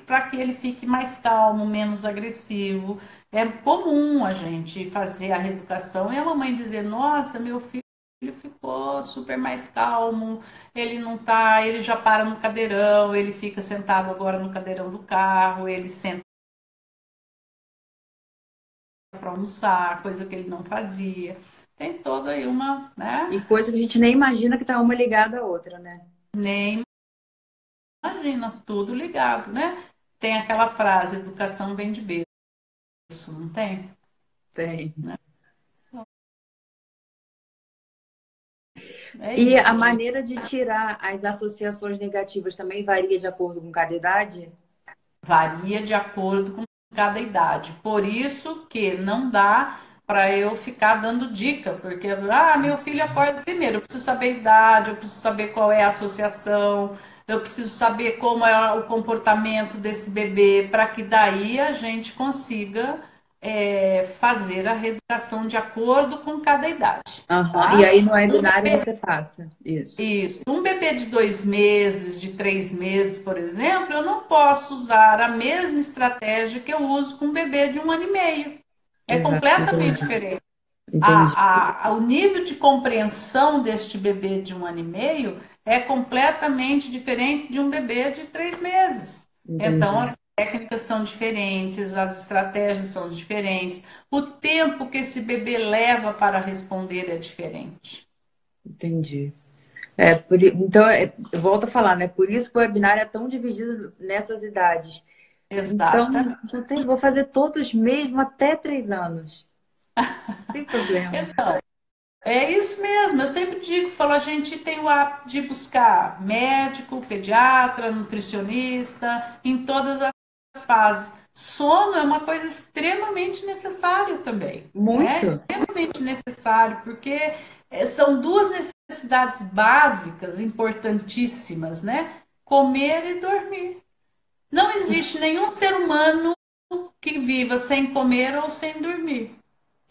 para que ele fique mais calmo, menos agressivo. É comum a gente fazer a reeducação e a mamãe dizer: Nossa, meu filho ficou super mais calmo, ele não tá, ele já para no cadeirão, ele fica sentado agora no cadeirão do carro, ele senta para almoçar, coisa que ele não fazia. Tem toda aí uma, né? E coisa que a gente nem imagina que tá uma ligada à outra, né? Nem imagina, tudo ligado, né? Tem aquela frase, educação vem de berço, não tem? Tem. Né? É E a isso, gente. maneira de tirar as associações negativas também varia de acordo com cada idade? Varia de acordo com cada idade. Por isso que não dá para eu ficar dando dica, porque meu filho acorda primeiro, eu preciso saber a idade, eu preciso saber qual é a associação, eu preciso saber como é o comportamento desse bebê, para que daí a gente consiga fazer a reeducação de acordo com cada idade, Aham. E tá? aí no webinário você passa. Isso. Isso. Um bebê de 2 meses, de 3 meses, por exemplo, eu não posso usar a mesma estratégia que eu uso com um bebê de 1 ano e meio. É completamente Entendi. diferente. Entendi. O nível de compreensão deste bebê de 1 ano e meio é completamente diferente de um bebê de 3 meses. Então, Entendi. as técnicas são diferentes, as estratégias são diferentes, o tempo que esse bebê leva para responder é diferente. Entendi. Então, eu volto a falar, né? Por isso que o webinar é tão dividido nessas idades. Então, Exatamente. vou fazer todos mesmo até 3 anos. Não tem problema. É isso mesmo, eu sempre digo, falo, a gente tem o hábito de buscar médico, pediatra, nutricionista, em todas as fases. Sono é uma coisa extremamente necessária também, né? Muito. Extremamente necessário, porque são duas necessidades básicas, importantíssimas, né? Comer e dormir. Não existe nenhum ser humano que viva sem comer ou sem dormir.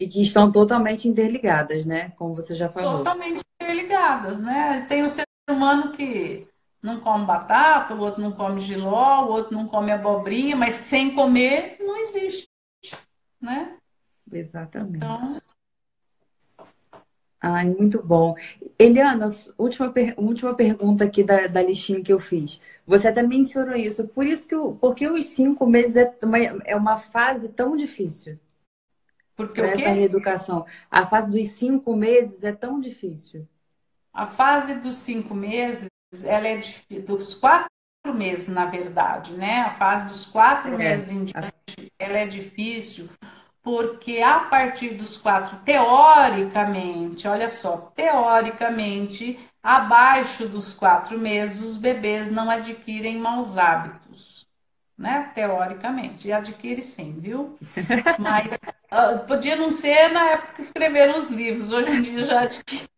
E que estão totalmente interligadas, né? Como você já falou. Totalmente interligadas, né? Tem o ser humano que não come batata, o outro não come jiló, o outro não come abobrinha, mas sem comer não existe, né? Então, Exatamente. Ai, muito bom. Eliana, última pergunta aqui da listinha que eu fiz. Você até mencionou isso. Por isso porque os 5 meses é uma fase tão difícil porque para o essa quê? reeducação. A fase dos 5 meses é tão difícil. A fase dos 5 meses, ela é dos 4 meses, na verdade, né? A fase dos quatro É. meses em diante, ela é difícil, porque a partir dos 4, teoricamente, olha só, teoricamente, abaixo dos 4 meses, os bebês não adquirem maus hábitos, né? Teoricamente, e adquire sim, viu? Mas podia não ser na época que escreveram os livros, hoje em dia já adquire.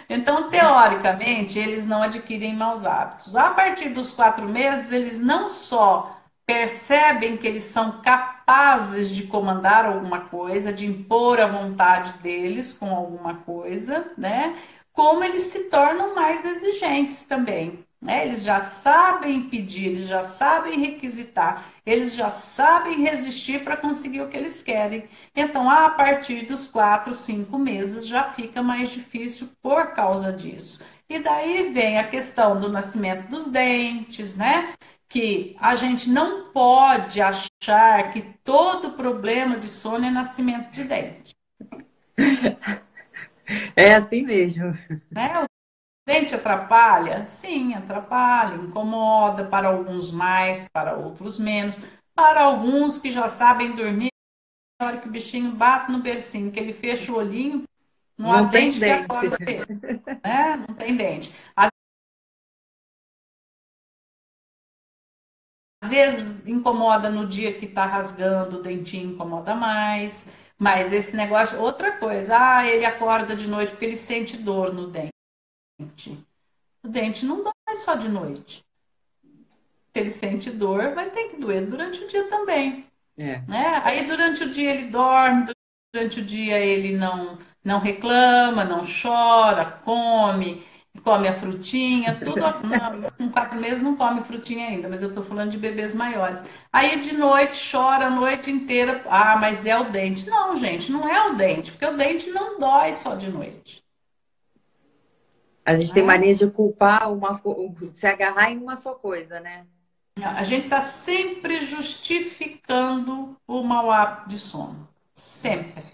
Então, teoricamente, eles não adquirem maus hábitos. A partir dos 4 meses, eles não só percebem que eles são capazes de comandar alguma coisa, de impor a vontade deles com alguma coisa, né? Como eles se tornam mais exigentes também. Né? Eles já sabem pedir, eles já sabem requisitar, eles já sabem resistir para conseguir o que eles querem. Então, a partir dos 4, 5 meses já fica mais difícil por causa disso. E daí vem a questão do nascimento dos dentes, né? Que a gente não pode achar que todo problema de sono é nascimento de dente, É assim mesmo. né? O dente atrapalha? Sim, atrapalha, incomoda, para alguns mais, para outros menos. Para alguns que já sabem dormir, na hora que o bichinho bate no bercinho, que ele fecha o olhinho, não há Não tem dente que dente. acorda ele, né? Não tem dente. Às vezes incomoda no dia que tá rasgando, o dentinho incomoda mais. Mas esse negócio, outra coisa, ele acorda de noite porque ele sente dor no dente. O dente não dói só de noite. Se ele sente dor, vai ter que doer durante o dia também, É. né? Aí durante o dia ele dorme, durante o dia ele não reclama, não chora, come a frutinha, tudo. Não, com 4 meses não come frutinha ainda, mas eu estou falando de bebês maiores. Aí de noite chora a noite inteira. Ah, mas é o dente. Não, gente, não é o dente, porque o dente não dói só de noite, A gente tem né? mania de culpar se agarrar em uma só coisa, né? A gente está sempre justificando o mau hábito de sono. Sempre.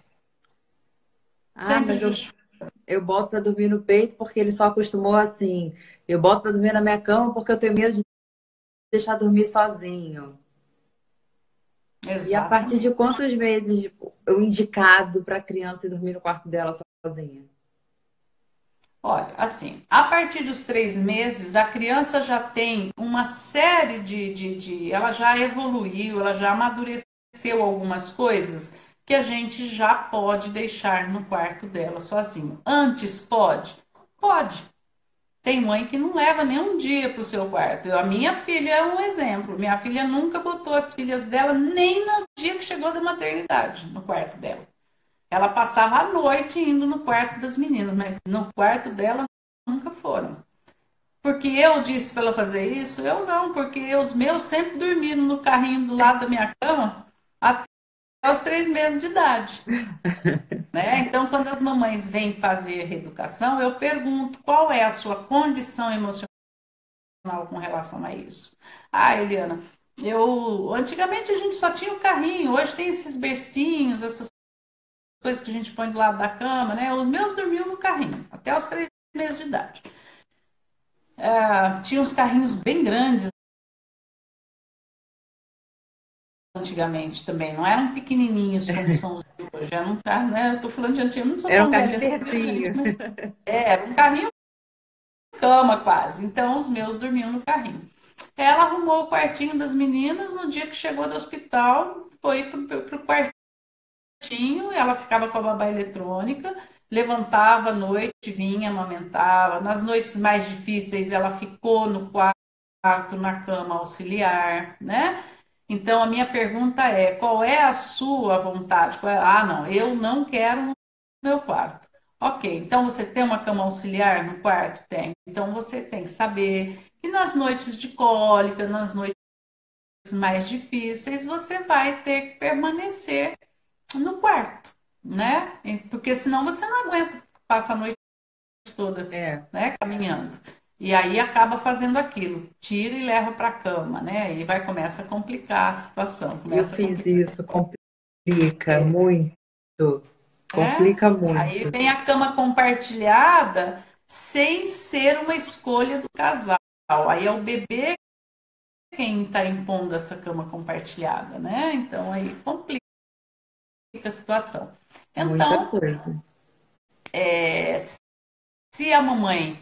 Ah, Sempre mas eu, justificando. eu boto pra dormir no peito porque ele só acostumou assim. Eu boto pra dormir na minha cama porque eu tenho medo de deixar dormir sozinho. E a partir de Exatamente. quantos meses eu indicado para a criança ir dormir no quarto dela sozinha? Olha, assim, a partir dos 3 meses, a criança já tem uma série ela já evoluiu, ela já amadureceu algumas coisas que a gente já pode deixar no quarto dela sozinho. Antes pode? Pode. Tem mãe que não leva nem um dia para o seu quarto. A minha filha é um exemplo. Minha filha nunca botou as filhas dela nem no dia que chegou da maternidade no quarto dela. Ela passava a noite indo no quarto das meninas, mas no quarto dela nunca foram. Porque eu disse para ela fazer isso? Eu não, porque os meus sempre dormiram no carrinho do lado da minha cama até os 3 meses de idade. né? Então, quando as mamães vêm fazer reeducação, eu pergunto qual é a sua condição emocional com relação a isso. Ah, Eliana, antigamente a gente só tinha o carrinho, hoje tem esses bercinhos, essas coisas que a gente põe do lado da cama, né? Os meus dormiam no carrinho, até os 3 meses de idade. Tinha uns carrinhos bem grandes antigamente também, não eram pequenininhos como são os de hoje, era um carro, né? Eu tô falando de antigo, eu não sou Era um tão carrinho velha assim, gente, tercinho. mas era um carrinho cama quase, então os meus dormiam no carrinho. Ela arrumou o quartinho das meninas, no dia que chegou do hospital, foi pro quartinho, ela ficava com a babá eletrônica, levantava à noite, vinha, amamentava. Nas noites mais difíceis, ela ficou no quarto, na cama auxiliar, né? Então, a minha pergunta é, qual é a sua vontade? Ah, não, eu não quero no meu quarto. Ok, então você tem uma cama auxiliar no quarto? Tem. Então, você tem que saber que nas noites de cólica, nas noites mais difíceis, você vai ter que permanecer no quarto, né? Porque senão você não aguenta, passa a noite toda, né, caminhando. E aí acaba fazendo aquilo, tira e leva para a cama, né? E vai começa a complicar a situação, Eu começa a fiz complicar. isso, complica muito. Né? Complica Aí muito. vem a cama compartilhada sem ser uma escolha do casal. Aí é o bebê quem está impondo essa cama compartilhada, né? Então aí complica a situação. Muita Então, coisa. se a mamãe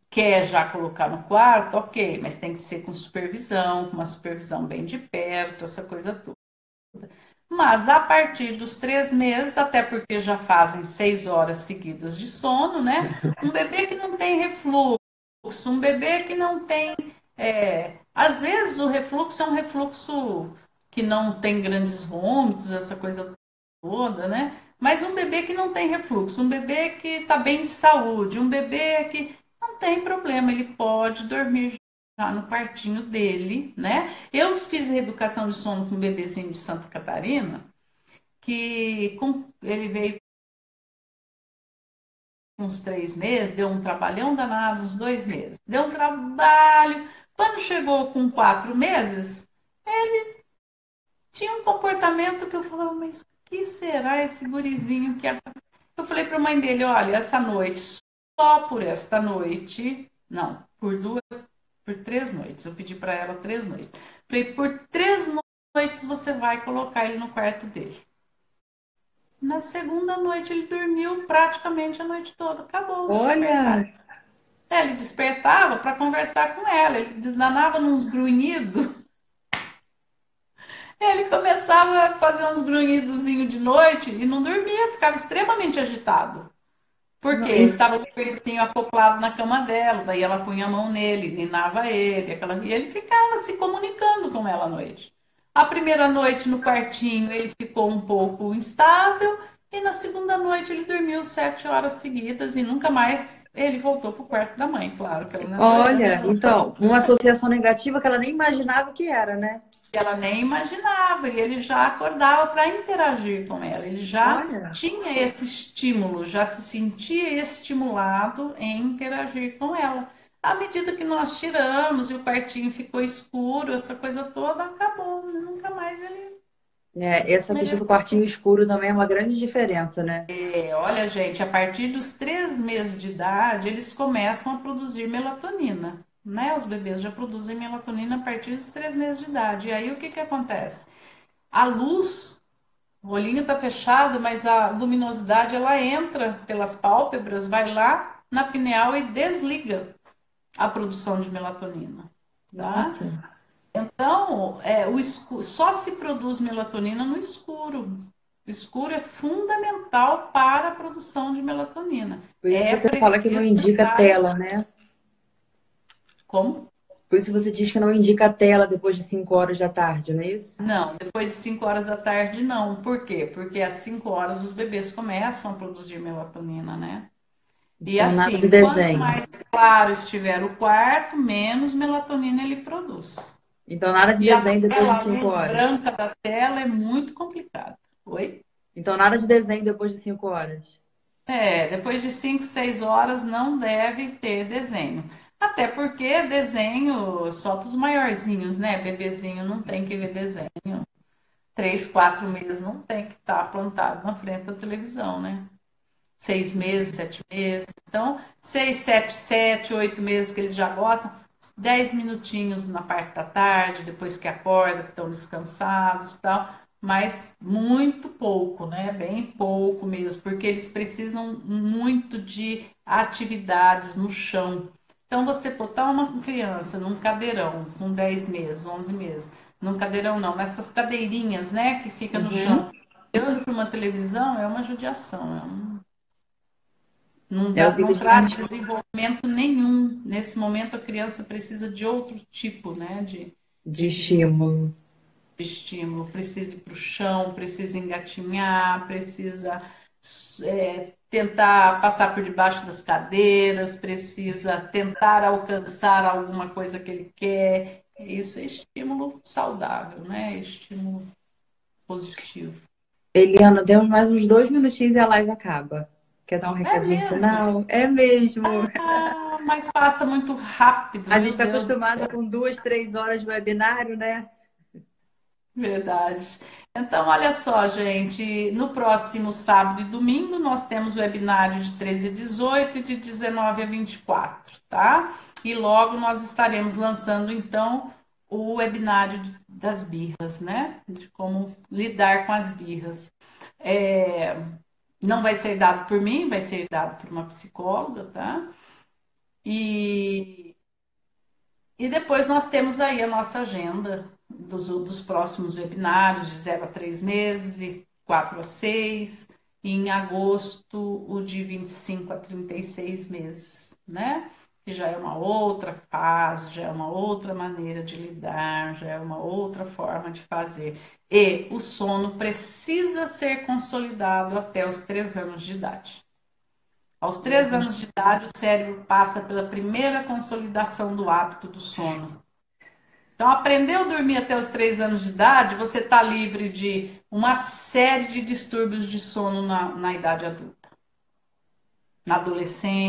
quer já colocar no quarto, ok, mas tem que ser com supervisão, com uma supervisão bem de perto, essa coisa toda. Mas a partir dos 3 meses, até porque já fazem 6 horas seguidas de sono, né? Um bebê que não tem refluxo, um bebê que não tem. Às vezes o refluxo é um refluxo que não tem grandes vômitos, essa coisa toda, né? Mas um bebê que não tem refluxo, um bebê que está bem de saúde, um bebê que não tem problema, ele pode dormir já no quartinho dele, né? Eu fiz reeducação de sono com um bebezinho de Santa Catarina, que ele veio com uns 3 meses, deu um trabalhão danado, uns 2 meses. Deu um trabalho. Quando chegou com 4 meses, tinha um comportamento que eu falava, mas o que será esse gurizinho que... Eu falei para a mãe dele, olha, essa noite, só por esta noite, não, por 3 noites, eu pedi para ela 3 noites. Falei, por 3 noites você vai colocar ele no quarto dele. Na segunda noite ele dormiu praticamente a noite toda, acabou os despertares. Olha, Ele despertava para conversar com ela, ele danava nos grunhidos. Ele começava a fazer uns grunhidozinhos de noite e não dormia, ficava extremamente agitado. Porque ele estava com o bercinho acoplado na cama dela, daí ela punha a mão nele, ninava ele, e ele ficava se comunicando com ela à noite. A primeira noite no quartinho ele ficou um pouco instável, e na segunda noite ele dormiu 7 horas seguidas e nunca mais ele voltou para o quarto da mãe, claro que ela não entrou em olha, então, uma associação negativa que ela nem imaginava que era, né? ela nem imaginava, e ele já acordava para interagir com ela, ele já Olha, tinha esse estímulo, já se sentia estimulado em interagir com ela. À medida que nós tiramos e o quartinho ficou escuro, essa coisa toda acabou, nunca mais ele. essa questão do quartinho escuro também é uma grande diferença, né? Olha, gente, a partir dos 3 meses de idade, eles começam a produzir melatonina, né? Os bebês já produzem melatonina a partir dos 3 meses de idade. E aí o que que acontece? A luz, o olhinho está fechado, mas a luminosidade ela entra pelas pálpebras, vai lá na pineal e desliga a produção de melatonina, tá? Nossa, Então, só se produz melatonina no escuro. O escuro é fundamental para a produção de melatonina. por isso É você fala que não preciso indica estar... tela, né? Como? Por isso você diz que não indica tela depois de 5 horas da tarde, não é isso? Não, depois de 5 horas da tarde, não. Por quê? Porque às 5 horas os bebês começam a produzir melatonina, né? E Então, nada de assim, quanto desenho. mais claro estiver o quarto, menos melatonina ele produz. Então, nada de E a desenho depois de tela, a 5 luz horas. branca da tela é muito complicada. Oi? Então, nada de desenho depois de 5 horas. Depois de 5, 6 horas não deve ter desenho. Até porque desenho só para os maiorzinhos, né? Bebezinho não tem que ver desenho. 3, 4 meses não tem que estar plantado na frente da televisão, né? 6 meses, 7 meses. Então, 6, 7, 7, 8 meses que eles já gostam, 10 minutinhos na parte da tarde, depois que acorda, que estão descansados e tal, mas muito pouco, né? Bem pouco mesmo, porque eles precisam muito de atividades no chão. Então, você botar uma criança num cadeirão com 10 meses, 11 meses, num cadeirão não, nessas cadeirinhas, né, que fica no chão, Uhum. olhando para uma televisão, é uma judiação, não, É o que não eles traz mais. desenvolvimento nenhum. Nesse momento, a criança precisa de outro tipo, né, De estímulo. de estímulo. Precisa ir para o chão, precisa engatinhar, precisa tentar passar por debaixo das cadeiras, precisa tentar alcançar alguma coisa que ele quer. Isso é estímulo saudável, né? Estímulo positivo. Eliana, temos mais uns 2 minutinhos e a live acaba. Quer dar um É recadinho mesmo. final? É mesmo. Ah, mas passa muito rápido, A gente meu está Deus. acostumada com 2, 3 horas de webinário, né? Verdade. Então, olha só, gente, no próximo sábado e domingo nós temos webinário de 13 a 18 e de 19 a 24, tá? E logo nós estaremos lançando, então, o webinário das birras, né? De como lidar com as birras. É, não vai ser dado por mim, vai ser dado por uma psicóloga, tá? E E depois nós temos aí a nossa agenda dos próximos webinários, de 0 a 3 meses, e 4 a 6, e em agosto o de 25 a 36 meses, né? Que já é uma outra fase, já é uma outra maneira de lidar, já é uma outra forma de fazer. E o sono precisa ser consolidado até os 3 anos de idade. Aos 3 anos de idade, o cérebro passa pela primeira consolidação do hábito do sono. Então, aprendeu a dormir até os 3 anos de idade, você está livre de uma série de distúrbios de sono na idade adulta, na adolescência.